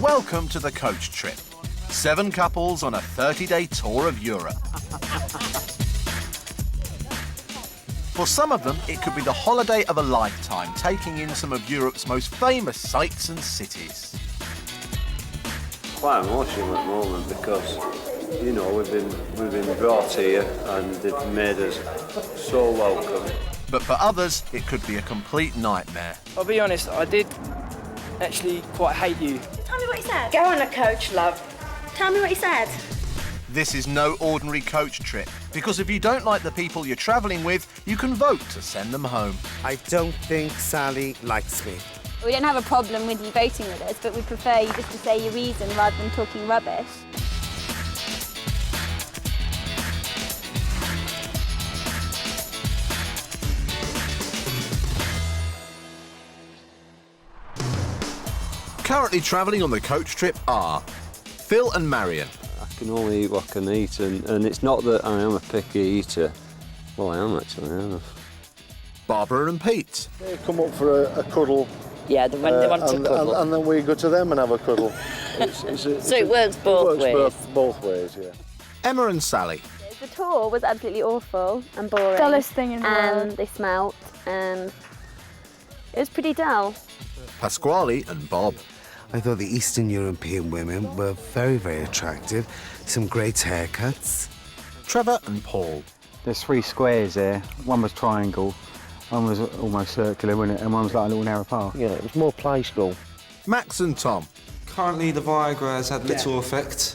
Welcome to the coach trip. 7 couples on a 30-day tour of Europe. For some of them, it could be the holiday of a lifetime, taking in some of Europe's most famous sights and cities. Quite emotional at the moment because, you know, we've been brought here and they've made us so welcome. But for others, it could be a complete nightmare. I'll be honest, I did actually quite hate you. Tell me what he said. Go on a coach, love. Tell me what he said. This is no ordinary coach trip, because if you don't like the people you're travelling with, you can vote to send them home. I don't think Sally likes me. We don't have a problem with you voting with us, but we prefer you just to say your reason rather than talking rubbish. Currently travelling on the coach trip are Phil and Marion. I can only eat what I can eat, and it's not that I am a picky eater. Well, I am actually, I am. Barbara and Pete. They come up for a cuddle. Yeah, they want to cuddle. And then we go to them and have a cuddle. So it works both ways. Both ways, yeah. Emma and Sally. The tour was absolutely awful and boring. Dullest thing in the world. And they smelt, and it was pretty dull. Pasquale and Bob. I thought the Eastern European women were very, very attractive. Some great haircuts. Trevor and Paul. There's 3 squares there. One was triangle, one was almost circular, wasn't it? And one was like a little narrow path. Yeah, it was more play school. Max and Tom. Currently, the Viagra has had little effect.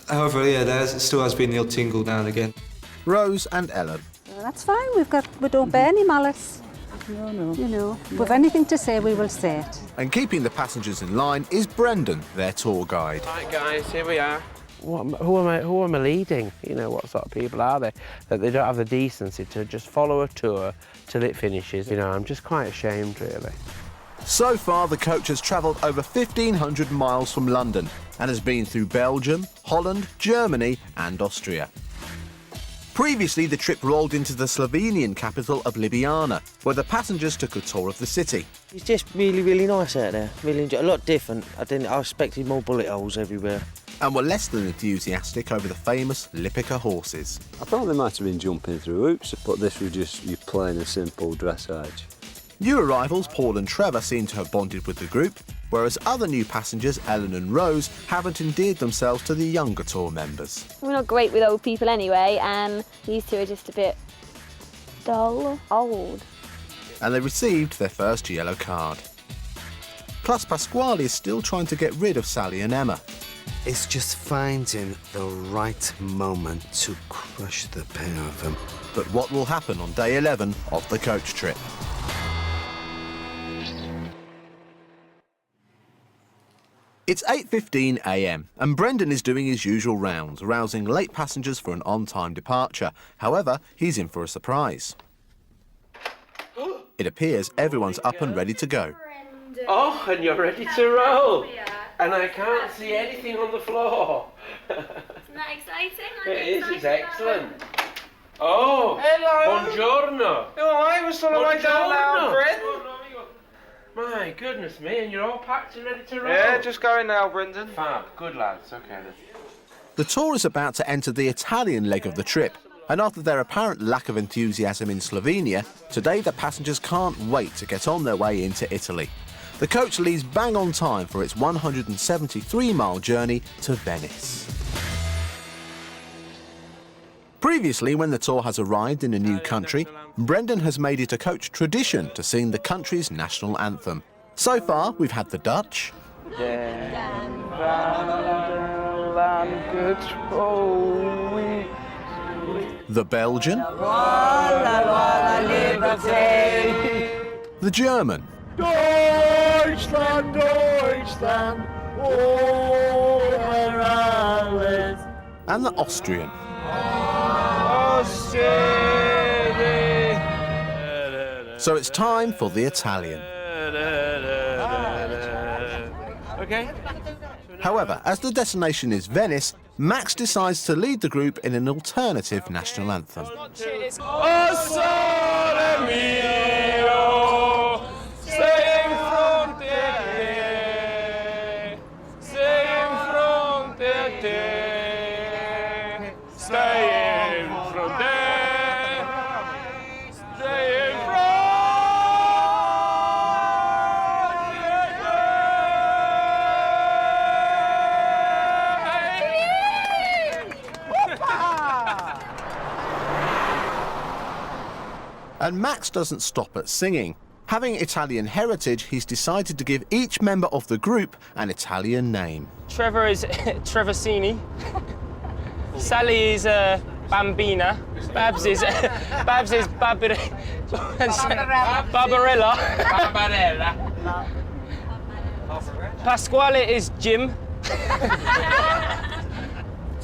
However, yeah, there still has been the odd tingle now and again. Rose and Ellen. That's fine. We don't bear any malice. No. You know, with anything to say, we will say it. And keeping the passengers in line is Brendan, their tour guide. Right, guys, here we are. Who am I leading? You know, what sort of people are they? That they don't have the decency to just follow a tour till it finishes. You know, I'm just quite ashamed, really. So far, the coach has travelled over 1,500 miles from London and has been through Belgium, Holland, Germany and Austria. Previously, the trip rolled into the Slovenian capital of Ljubljana, where the passengers took a tour of the city. It's just really, really nice out there. Really enjoy. A lot different. I expected more bullet holes everywhere. And were less than enthusiastic over the famous Lipica horses. I thought they might have been jumping through hoops, but this was just your plain and simple dressage. New arrivals Paul and Trevor seem to have bonded with the group, whereas other new passengers, Ellen and Rose, haven't endeared themselves to the younger tour members. We're not great with old people anyway, and these two are just a bit dull, old. And they received their first yellow card. Plus, Pasquale is still trying to get rid of Sally and Emma. It's just finding the right moment to crush the pair of them. But what will happen on day 11 of the coach trip? It's 8:15 a.m. and Brendan is doing his usual rounds, rousing late passengers for an on-time departure. However, he's in for a surprise. It appears everyone's up and ready to go. Oh, and you're ready to roll. And I can't see anything on the floor. Isn't that exciting? It's excellent. Oh, hello. Buongiorno. Oh, I was sort of like down now, Brent. My goodness me, and you're all packed and ready to roll? Yeah, just going now, Brendan. Fab, good lads, okay then. The tour is about to enter the Italian leg of the trip, and after their apparent lack of enthusiasm in Slovenia, today the passengers can't wait to get on their way into Italy. The coach leaves bang on time for its 173-mile journey to Venice. Previously, when the tour has arrived in a new country, Brendan has made it a coach tradition to sing the country's national anthem. So far, we've had the Dutch, the Belgian, the German, Deutschland, Deutschland, and the Austrian. So it's time for the Italian. Okay. However, as the destination is Venice, Max decides to lead the group in an alternative national anthem. Oh, sole mio. And Max doesn't stop at singing. Having Italian heritage, he's decided to give each member of the group an Italian name. Trevor is Treversini. Sally is Bambina. Babs is Barbarella. Pasquale is Jim.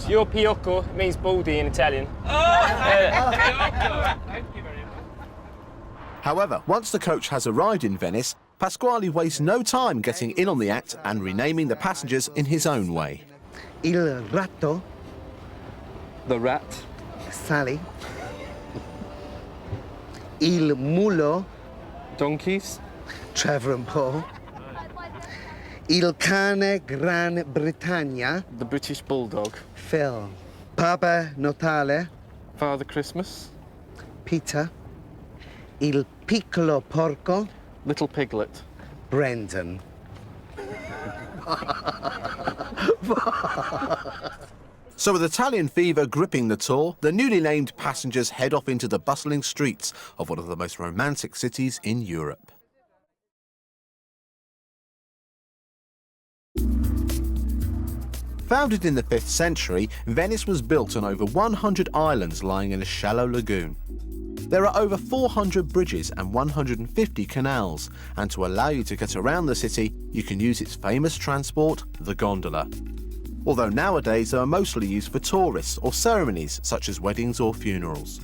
Your Piocco means baldy in Italian. However, once the coach has arrived in Venice, Pasquale wastes no time getting in on the act and renaming the passengers in his own way. Il ratto. The rat. Sally. Il mulo. Donkeys. Trevor and Paul. Il cane Gran Bretagna. The British Bulldog. Phil. Papa Natale. Father Christmas. Peter. Il piccolo porco. Little Piglet. Brendan. So with Italian fever gripping the tour, the newly named passengers head off into the bustling streets of one of the most romantic cities in Europe. Founded in the 5th century, Venice was built on over 100 islands lying in a shallow lagoon. There are over 400 bridges and 150 canals, and to allow you to get around the city, you can use its famous transport, the gondola. Although nowadays they are mostly used for tourists or ceremonies such as weddings or funerals.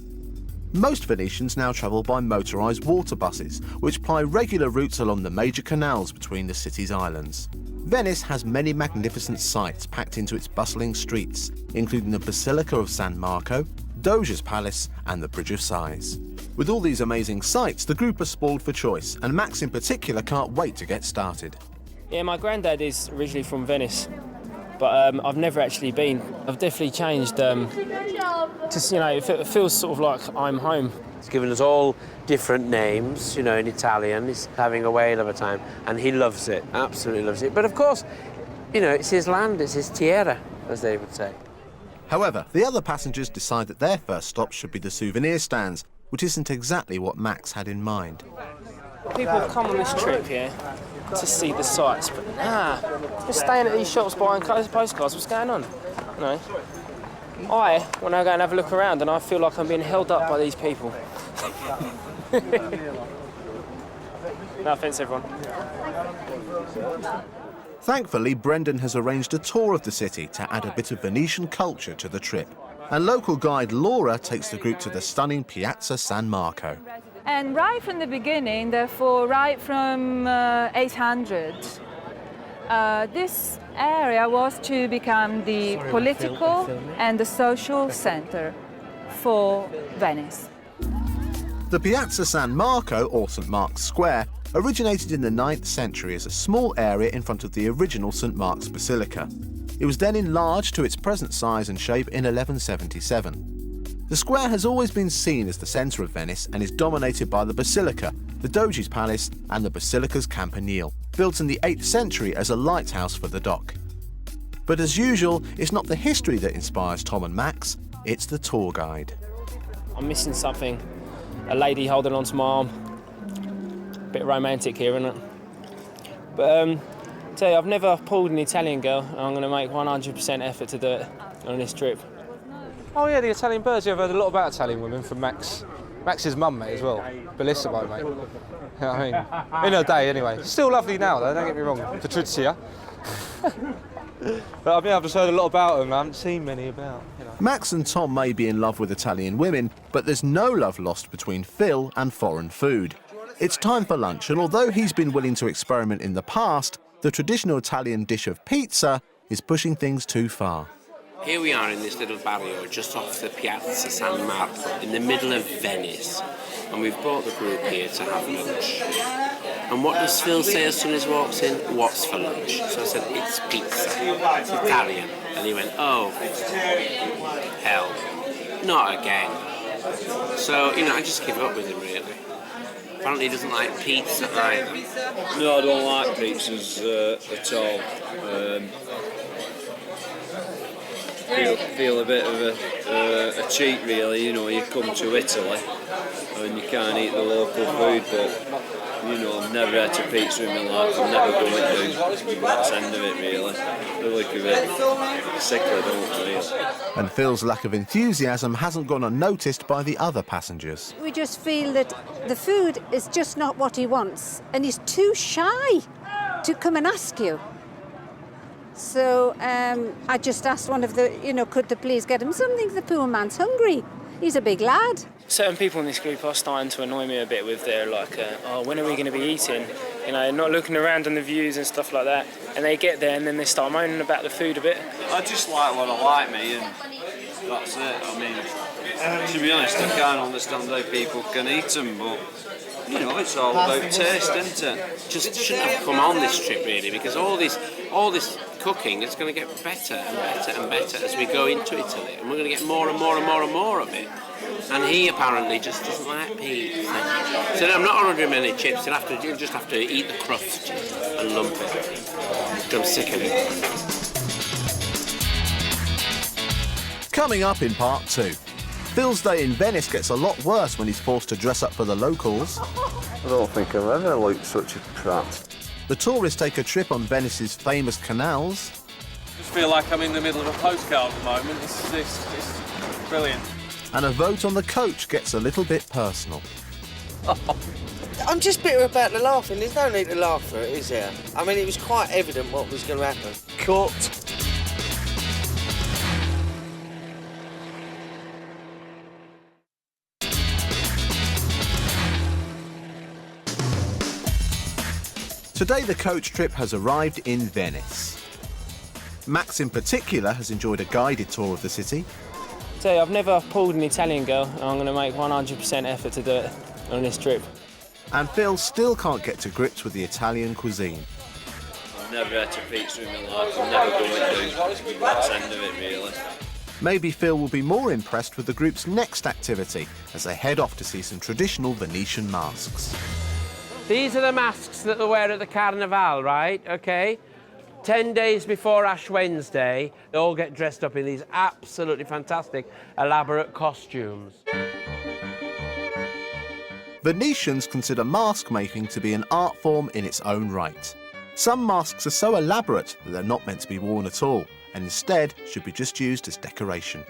Most Venetians now travel by motorised water buses, which ply regular routes along the major canals between the city's islands. Venice has many magnificent sights packed into its bustling streets, including the Basilica of San Marco, Doge's Palace and the Bridge of Sighs. With all these amazing sights, the group are spoiled for choice, and Max in particular can't wait to get started. Yeah, my granddad is originally from Venice, but I've never actually been. I've definitely changed. Just, you know, it feels sort of like I'm home. He's given us all different names, you know, in Italian. He's having a whale of a time, and he loves it, absolutely loves it. But of course, you know, it's his land, it's his tierra, as they would say. However, the other passengers decide that their first stop should be the souvenir stands, which isn't exactly what Max had in mind. People have come on this trip here to see the sights, but just staying at these shops buying postcards, what's going on? You know, when I go and have a look around, and I feel like I'm being held up by these people. No offence, everyone. Thankfully, Brendan has arranged a tour of the city to add a bit of Venetian culture to the trip. And local guide Laura takes the group to the stunning Piazza San Marco. And right from the beginning, therefore right from 800, this area was to become the political and the social centre for Venice. The Piazza San Marco, or St Mark's Square, originated in the 9th century as a small area in front of the original St Mark's Basilica. It was then enlarged to its present size and shape in 1177. The square has always been seen as the centre of Venice and is dominated by the Basilica, the Doge's Palace and the Basilica's Campanile, built in the 8th century as a lighthouse for the dock. But as usual, it's not the history that inspires Tom and Max, it's the tour guide. I'm missing something. A lady holding onto my arm. Bit romantic here, isn't it? But tell you, I've never pulled an Italian girl, and I'm going to make 100% effort to do it on this trip. Oh yeah, the Italian birds. Yeah, I've heard a lot about Italian women from Max. Max's mum, mate, as well. Bellissimo, mate. You know what I mean? In her day, anyway. Still lovely now, though, don't get me wrong. Patrizia. But I mean, I've just heard a lot about them. I haven't seen many about, you know. Max and Tom may be in love with Italian women, but there's no love lost between Phil and foreign food. It's time for lunch, and although he's been willing to experiment in the past, the traditional Italian dish of pizza is pushing things too far. Here we are in this little barrio just off the Piazza San Marco, in the middle of Venice, and we've brought the group here to have lunch. And what does Phil say as soon as he walks in? What's for lunch? So I said, it's pizza. It's Italian. And he went, oh, hell, not again. So, you know, I just give up with him, really. Apparently he doesn't like pizza either. No, I don't like pizzas at all. Feel a bit of a cheat, really. You know, you come to Italy and you can't eat the local food, but you know, I've never had a pizza in my life, I'm never going to. That's the end of it, really. I look a bit sickly, don't I, really? And Phil's lack of enthusiasm hasn't gone unnoticed by the other passengers. We just feel that the food is just not what he wants, and he's too shy to come and ask you. So I just asked one of the, could they please get him something? The poor man's hungry. He's a big lad. Certain people in this group are starting to annoy me a bit with their when are we going to be eating? Not looking around on the views and stuff like that. And they get there and then they start moaning about the food a bit. I just like what I like, me, and that's it. I mean, to be honest, I can't understand how people can eat them, but it's all about taste, isn't it? Just shouldn't have come on this trip really, because all this cooking is going to get better and better and better as we go into Italy, and we're going to get more and more and more and more of it. And he apparently just doesn't like pizza. So I'm not ordering many chips. You'll just have to eat the crust and lump it. I'm sick of it. Coming up in part 2. Phil's day in Venice gets a lot worse when he's forced to dress up for the locals. I don't think I've ever looked such a prat. The tourists take a trip on Venice's famous canals. I just feel like I'm in the middle of a postcard at the moment. It's brilliant. And a vote on the coach gets a little bit personal. I'm just bitter about the laughing. There's no need to laugh for it, is there? I mean, it was quite evident what was going to happen. Cut. Today, the coach trip has arrived in Venice. Max, in particular, has enjoyed a guided tour of the city. I've never pulled an Italian girl, and I'm going to make 100% effort to do it on this trip. And Phil still can't get to grips with the Italian cuisine. I've never had a pizza in my life, I'm never going to. That's the end of it, really. Maybe Phil will be more impressed with the group's next activity as they head off to see some traditional Venetian masks. These are the masks that they wear at the Carnival, right? OK? 10 days before Ash Wednesday, they all get dressed up in these absolutely fantastic, elaborate costumes. Venetians consider mask making to be an art form in its own right. Some masks are so elaborate that they're not meant to be worn at all, and instead should be just used as decoration.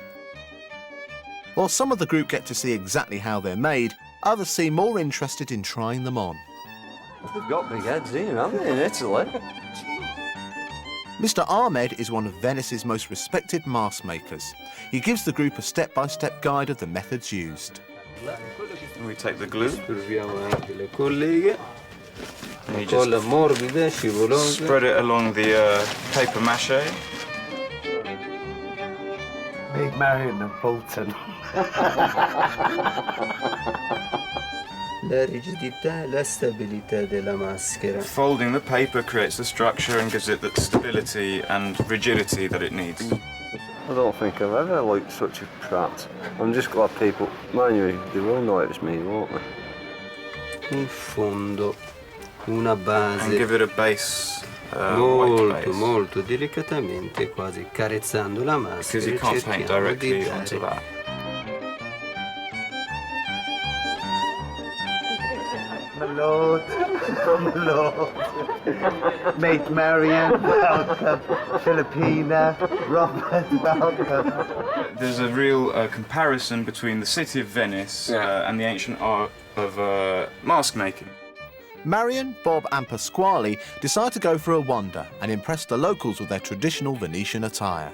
While some of the group get to see exactly how they're made, others seem more interested in trying them on. They've got big heads here, haven't they, in Italy? Mr. Ahmed is one of Venice's most respected mask makers. He gives the group a step-by-step guide of the methods used. We take the glue. And you just spread it along the paper mache. Big Marion and Bolton. La rigidità e la stabilità della maschera. Folding the paper creates the structure and gives it the stability and rigidity that it needs. I don't think I've ever looked such a prat. I'm just glad people, mind you, they will know it's me, won't they? Un fondo, una base. And give it a base. Molto delicatamente, quasi carezzando la maschera. Because you can't paint directly onto that. Lord, from the Lord. Mate Marion, welcome. Filipina, Robert, welcome. There's a real comparison between the city of Venice and the ancient art of mask making. Marion, Bob and Pasquale decide to go for a wander and impress the locals with their traditional Venetian attire.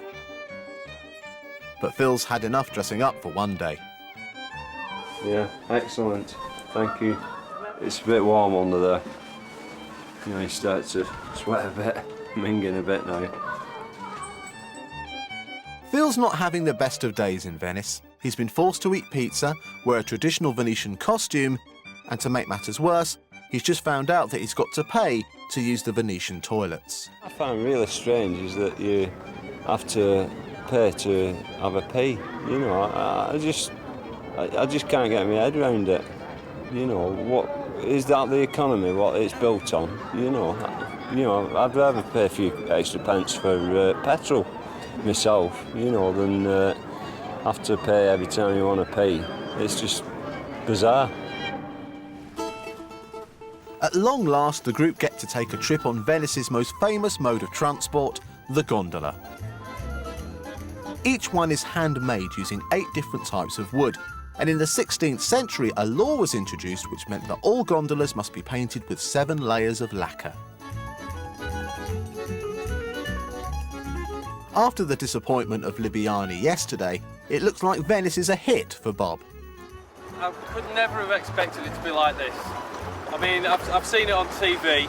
But Phil's had enough dressing up for one day. Yeah, excellent. Thank you. It's a bit warm under there. You start to sweat a bit, minging a bit now. Phil's not having the best of days in Venice. He's been forced to eat pizza, wear a traditional Venetian costume, and to make matters worse, he's just found out that he's got to pay to use the Venetian toilets. I find really strange is that you have to pay to have a pee. I just can't get my head around it. What is that the economy? What it's built on? I'd rather pay a few extra pence for petrol myself, than have to pay every time you want to pee. It's just bizarre. At long last, the group get to take a trip on Venice's most famous mode of transport, the gondola. Each one is handmade using 8 different types of wood, and in the 16th century a law was introduced which meant that all gondolas must be painted with 7 layers of lacquer. After the disappointment of Libbiani yesterday, it looks like Venice is a hit for Bob. I could never have expected it to be like this. I mean, I've seen it on TV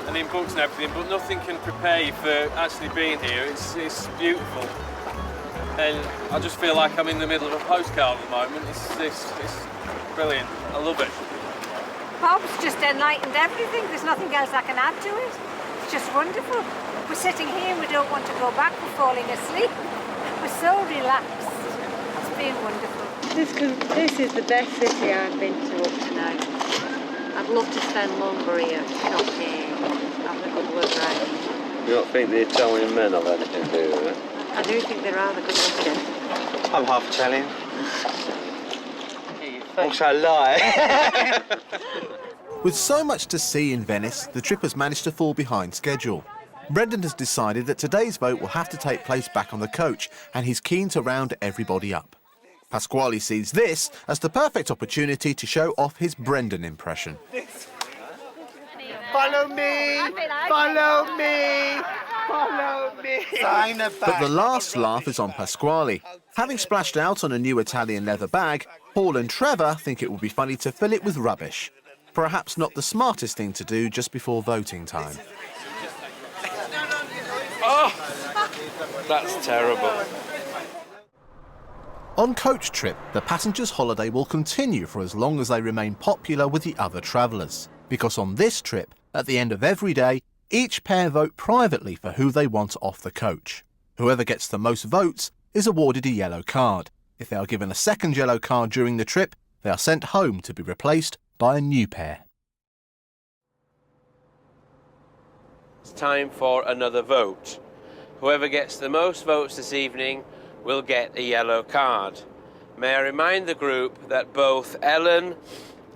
and in books and everything, but nothing can prepare you for actually being here. It's beautiful. And I just feel like I'm in the middle of a postcard at the moment. It's brilliant. I love it. Bob's just enlightened everything. There's nothing else I can add to it. It's just wonderful. We're sitting here and we don't want to go back. We're falling asleep. We're so relaxed. It's been wonderful. This is the best city I've been to up to now. I'd love to spend longer here, shopping, having a good look round. You don't think the Italian men have anything to do with it? I do think they're rather good looking. I'm half Italian. Also lie. With so much to see in Venice, the trip has managed to fall behind schedule. Brendan has decided that today's vote will have to take place back on the coach, and he's keen to round everybody up. Pasquale sees this as the perfect opportunity to show off his Brendan impression. Follow me! Follow me! Follow me! But the last laugh is on Pasquale. Having splashed out on a new Italian leather bag, Paul and Trevor think it would be funny to fill it with rubbish. Perhaps not the smartest thing to do just before voting time. Oh, that's terrible. On coach trip, the passengers' holiday will continue for as long as they remain popular with the other travellers. Because on this trip, at the end of every day, each pair vote privately for who they want off the coach. Whoever gets the most votes is awarded a yellow card. If they are given a second yellow card during the trip, they are sent home to be replaced by a new pair. It's time for another vote. Whoever gets the most votes this evening will get a yellow card. May I remind the group that both Ellen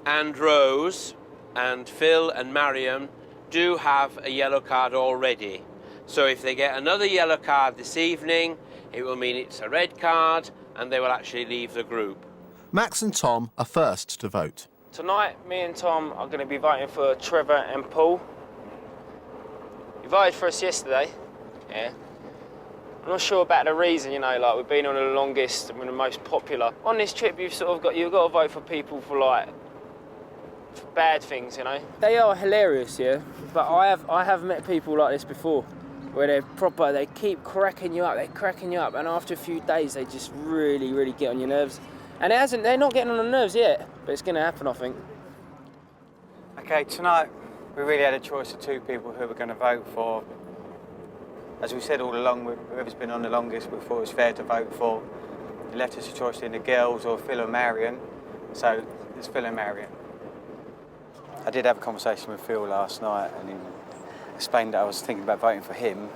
and Rose and Phil and Mariam do have a yellow card already. So if they get another yellow card this evening, it will mean it's a red card and they will actually leave the group. Max and Tom are first to vote. Tonight, me and Tom are going to be voting for Trevor and Paul. You voted for us yesterday, yeah? I'm not sure about the reason, you know, like we've been on the longest and we're the most popular. On this trip, you've got to vote for people for bad things, you know. They are hilarious, yeah, but I have met people like this before, where they're proper, they keep cracking you up, and after a few days, they just really, really get on your nerves. And they're not getting on the nerves yet, but it's going to happen, I think. Okay, tonight we really had a choice of 2 people who we're going to vote for. As we said all along, whoever's been on the longest, we thought it was fair to vote for. They left us a choice in the girls or Phil or Marion, so it's Phil and Marion. I did have a conversation with Phil last night and he explained that I was thinking about voting for him.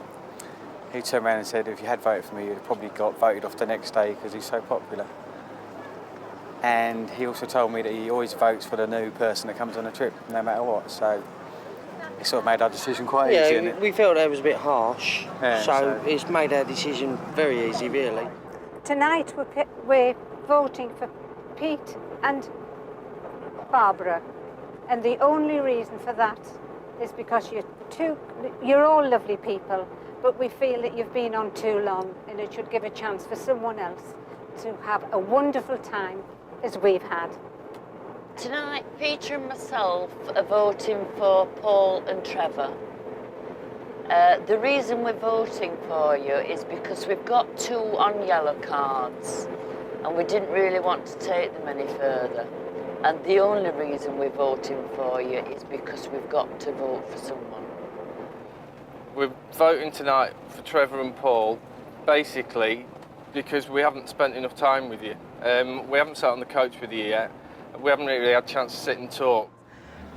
He turned around and said if you had voted for me, you'd have probably got voted off the next day because he's so popular. And he also told me that he always votes for the new person that comes on a trip, no matter what. So it sort of made our decision quite easy, didn't it? We felt that was a bit harsh, Yeah, so it's made our decision very easy, really. Tonight we're voting for Pete and Barbara, and the only reason for that is because you're all lovely people, but we feel that you've been on too long and it should give a chance for someone else to have a wonderful time as we've had. Tonight, Peter and myself are voting for Paul and Trevor. The reason we're voting for you is because we've got 2 on yellow cards and we didn't really want to take them any further. And the only reason we're voting for you is because we've got to vote for someone. We're voting tonight for Trevor and Paul, basically because we haven't spent enough time with you. We haven't sat on the coach with you yet. We haven't really had a chance to sit and talk.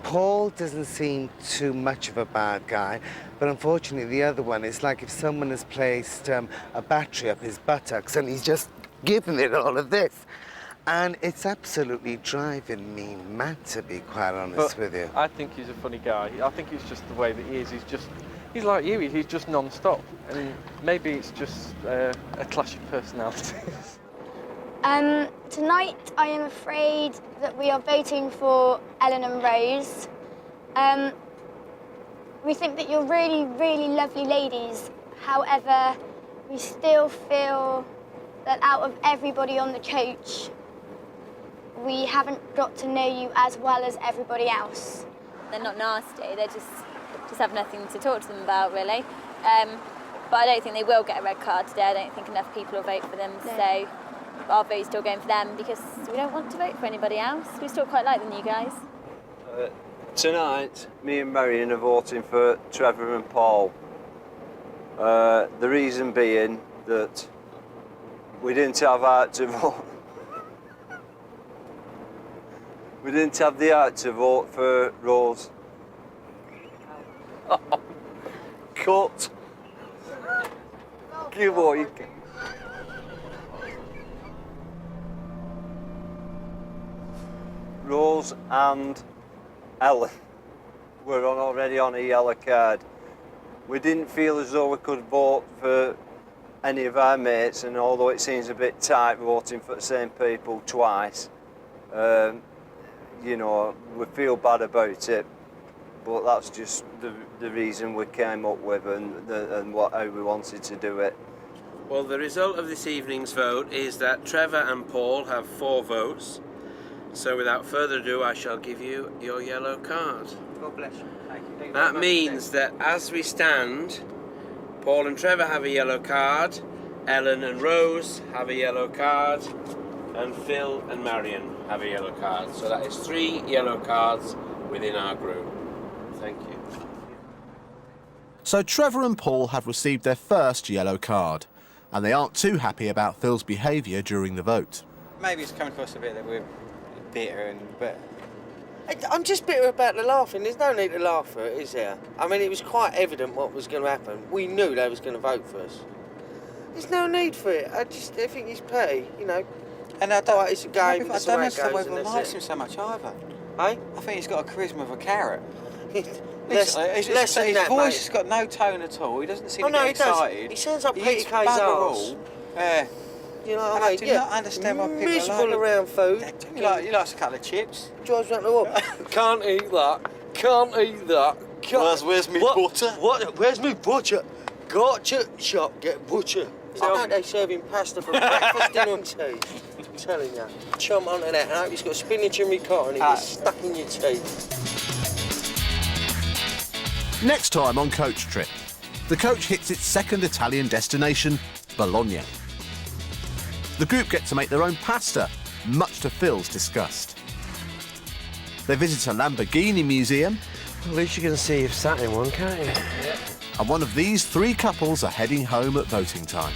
Paul doesn't seem too much of a bad guy, but unfortunately the other one is like if someone has placed a battery up his buttocks and he's just given it all of this. And it's absolutely driving me mad, to be quite honest with you. I think he's a funny guy. I think it's just the way that he is. He's like you. He's just non-stop. And maybe it's just a clash of personalities. Tonight I am afraid that we are voting for Ellen and Rose. We think that you're really, really lovely ladies. However, we still feel that out of everybody on the coach, we haven't got to know you as well as everybody else. They're not nasty, they just have nothing to talk to them about, really. But I don't think they will get a red card today. I don't think enough people will vote for them, so our vote's still going for them because we don't want to vote for anybody else. We still quite like the new guys. Tonight, me and Marion are voting for Trevor and Paul. The reason being that we didn't have heart to vote. We didn't have the heart to vote for Rose. Oh, cut. Give what you can. Rose and Ellen were already on a yellow card. We didn't feel as though we could vote for any of our mates, and although it seems a bit tight voting for the same people twice, you know, we feel bad about it, but that's just the reason we came up with and how we wanted to do it. Well, the result of this evening's vote is that Trevor and Paul have 4 votes. So without further ado, I shall give you your yellow card. God bless you. Thank you. That means that as we stand, Paul and Trevor have a yellow card, Ellen and Rose have a yellow card, and Phil and Marion have a yellow card. So that is 3 yellow cards within our group. Thank you. So Trevor and Paul have received their first yellow card, and they aren't too happy about Phil's behaviour during the vote. Maybe it's coming across a bit that we're bitter, but I'm just bitter about the laughing. There's no need to laugh for it, is there? I mean, it was quite evident what was going to happen. We knew they was going to vote for us. There's no need for it. I think he's petty, you know. And I don't. It's a game. I don't understand why everyone likes him so much either. Hey? I think he's got a charisma of a carrot. Less than that, his voice mate. has got no tone at all. He doesn't seem to no, get he excited. does. He sounds like He Peter eats Kay's bugger arse. all. Yeah. You know what And I I mean? do not understand why people miserable like it. around food. He likes a couple of chips. Drives around the wall. Can't eat that. Can't eat that. Where's me butter? What? Where's me butcher? Go to shop, get butcher. I know they serve him pasta for breakfast, dinner and tea. I'm telling you. Chomp onto that. And I hope he's got spinach and ricotta and it gets stuck in your teeth. Next time on Coach Trip, the coach hits its second Italian destination, Bologna. The group get to make their own pasta, much to Phil's disgust. They visit a Lamborghini museum. At least you can see you've sat in one, can't you? And one of these 3 couples are heading home at voting time.